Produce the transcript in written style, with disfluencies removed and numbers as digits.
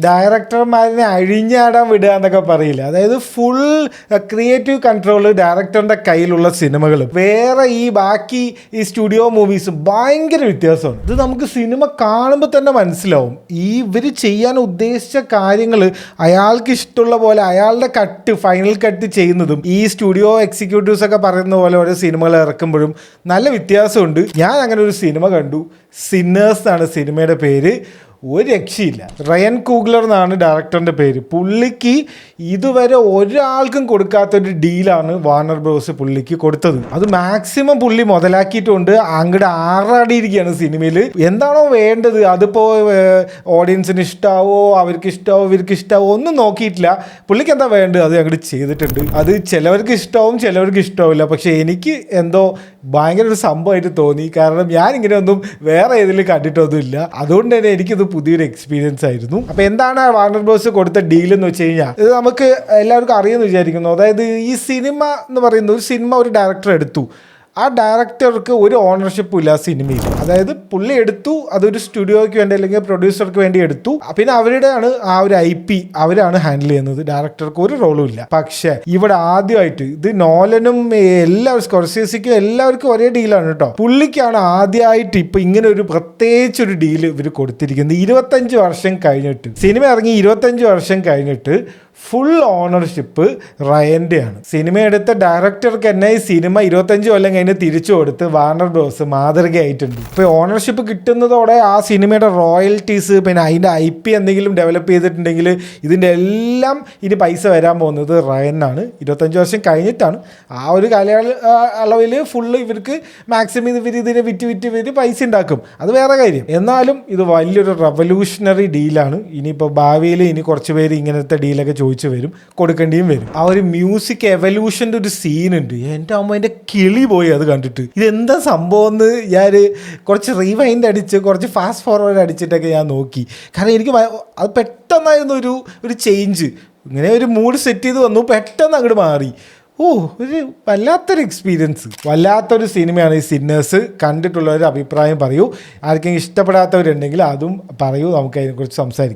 ഡയറക്ടർമാരിനെ അഴിഞ്ഞാടാൻ വിടുക എന്നൊക്കെ പറയില്ല. അതായത് ഫുൾ ക്രിയേറ്റീവ് കൺട്രോൾ ഡയറക്ടറിന്റെ കയ്യിലുള്ള സിനിമകളും വേറെ ഈ ബാക്കി ഈ സ്റ്റുഡിയോ മൂവീസും ഭയങ്കര വ്യത്യാസമാണ്. ഇത് നമുക്ക് സിനിമ കാണുമ്പോൾ തന്നെ മനസ്സിലാവും. ഇവർ ചെയ്യാൻ ഉദ്ദേശിച്ച കാര്യങ്ങൾ അയാൾക്ക് ഇഷ്ടമുള്ള പോലെ അയാളുടെ ഫൈനൽ കട്ട് ചെയ്യുന്നതും ഈ സ്റ്റുഡിയോ എക്സിക്യൂട്ടീവ്സ് ഒക്കെ പറയുന്ന പോലെ ഓരോ സിനിമകൾ ഇറക്കുമ്പോഴും നല്ല വ്യത്യാസമുണ്ട്. ഞാൻ അങ്ങനെ ഒരു സിനിമ കണ്ടു. സിന്നേഴ്സ് എന്നാണ് സിനിമയുടെ പേര്. ഒരു രക്ഷയില്ല. റയൻ കൂഗ്ലർ എന്നാണ് ഡയറക്ടറിൻ്റെ പേര്. പുള്ളിക്ക് ഇതുവരെ ഒരാൾക്കും കൊടുക്കാത്തൊരു ഡീലാണ് വാർണർ ബ്രോസ് പുള്ളിക്ക് കൊടുത്തത്. അത് മാക്സിമം പുള്ളി മുതലാക്കിയിട്ടുണ്ട്. അങ്ങോട്ട് ആറാടിയിരിക്കുകയാണ് സിനിമയിൽ. എന്താണോ വേണ്ടത് അതിപ്പോൾ ഓഡിയൻസിന് ഇഷ്ടാവോ അവർക്ക് ഇഷ്ടാവോ ഇവർക്ക് ഇഷ്ടാവോ ഒന്നും നോക്കിയിട്ടില്ല. പുള്ളിക്ക് എന്താ വേണ്ടത് അത് അങ്ങോട്ട് ചെയ്തിട്ടുണ്ട്. അത് ചിലവർക്ക് ഇഷ്ടാവും ചിലവർക്ക് ഇഷ്ടാവില്ല. പക്ഷേ എനിക്ക് എന്തോ ഭയങ്കര ഒരു സംഭവമായിട്ട് തോന്നി. കാരണം ഞാനിങ്ങനെയൊന്നും വേറെ ഏതിൽ കണ്ടിട്ടൊന്നുമില്ല. അതുകൊണ്ട് തന്നെ എനിക്കിത് പുതിയൊരു എക്സ്പീരിയൻസ് ആയിരുന്നു. അപ്പോൾ എന്താണ് വാർണർ ബ്രോസ് കൊടുത്ത ഡീൽ എന്ന് വെച്ച് കഴിഞ്ഞാൽ ഇത് നമുക്ക് എല്ലാവർക്കും അറിയുമെന്ന് വിചാരിക്കുന്നു. അതായത് ഈ സിനിമ എന്ന് പറയുന്ന ഒരു സിനിമ ഒരു ഡയറക്ടർ എടുത്തു. ആ ഡയറക്ടർക്ക് ഒരു ഓണർഷിപ്പും ഇല്ല സിനിമയിൽ. അതായത് പുള്ളി എടുത്തു, അതൊരു സ്റ്റുഡിയോയ്ക്ക് വേണ്ടി അല്ലെങ്കിൽ പ്രൊഡ്യൂസർക്ക് വേണ്ടി എടുത്തു. പിന്നെ അവരുടെയാണ് ആ ഒരു IP അവരാണ് ഹാൻഡിൽ ചെയ്യുന്നത്. ഡയറക്ടർക്ക് ഒരു റോളും ഇല്ല. പക്ഷേ ഇവിടെ ആദ്യമായിട്ട് ഇത് നോലനും എല്ലാവരും സ്കോർസേസിക്കും എല്ലാവർക്കും ഒരേ ഡീലാണ് കേട്ടോ. പുള്ളിക്കാണ് ആദ്യമായിട്ട് ഇപ്പൊ ഇങ്ങനെ ഒരു പ്രത്യേകിച്ചൊരു ഡീല് ഇവർ കൊടുത്തിരിക്കുന്നത്. 25 വർഷം കഴിഞ്ഞിട്ട് സിനിമ ഇറങ്ങി 25 വർഷം കഴിഞ്ഞിട്ട് ഫുൾ ഓണർഷിപ്പ് റയൻ്റെയാണ്. സിനിമ എടുത്ത ഡയറക്ടർക്ക് തന്നെ ഈ സിനിമ 25 കൊല്ലം കഴിഞ്ഞ് തിരിച്ചു കൊടുത്ത് വാർണർ ബ്രോസ് മാതൃകയായിട്ടുണ്ട്. ഇപ്പോൾ ഓണർഷിപ്പ് കിട്ടുന്നതോടെ ആ സിനിമയുടെ റോയൽറ്റീസ് പിന്നെ അതിൻ്റെ IP എന്തെങ്കിലും ഡെവലപ്പ് ചെയ്തിട്ടുണ്ടെങ്കിൽ ഇതിൻ്റെ എല്ലാം ഇനി പൈസ വരാൻ പോകുന്നത് റയനാണ്. 25 വർഷം കഴിഞ്ഞിട്ടാണ്. ആ ഒരു കാലയളവിൽ ഫുള്ള് ഇവർക്ക് മാക്സിമം ഇതിനെ വിറ്റ് പൈസ ഉണ്ടാക്കും. അത് വേറെ കാര്യം. എന്നാലും ഇത് വലിയൊരു റവല്യൂഷണറി ഡീലാണ്. ഇനിയിപ്പോൾ ഭാവിയിൽ ഇനി കുറച്ച് പേര് ഇങ്ങനത്തെ ഡീലൊക്കെ ചോദിച്ചു വരും, കൊടുക്കേണ്ടിയും വരും. ആ ഒരു മ്യൂസിക് എവല്യൂഷൻ്റെ ഒരു സീനുണ്ട്. എൻ്റെ അമ്മ എൻ്റെ കിളി പോയി അത് കണ്ടിട്ട്. ഇതെന്താ സംഭവം എന്ന് ഞാൻ കുറച്ച് റീവൈൻഡ് അടിച്ച് കുറച്ച് ഫാസ്റ്റ് ഫോർവേഡ് അടിച്ചിട്ടൊക്കെ ഞാൻ നോക്കി. കാരണം എനിക്ക് അത് പെട്ടെന്നായിരുന്നു ഒരു ചേഞ്ച്. ഇങ്ങനെ ഒരു മൂഡ് സെറ്റ് ചെയ്ത് വന്നു, പെട്ടെന്ന് അങ്ങോട്ട് മാറി. ഒരു വല്ലാത്തൊരു എക്സ്പീരിയൻസ്, വല്ലാത്തൊരു സിനിമയാണ് ഈ സിന്നേഴ്സ്. കണ്ടിട്ടുള്ളവർ അഭിപ്രായം പറയൂ. ആർക്കെങ്കിലും ഇഷ്ടപ്പെടാത്തവരുണ്ടെങ്കിൽ അതും പറയൂ, നമുക്ക് അതിനെക്കുറിച്ച് സംസാരിക്കാം.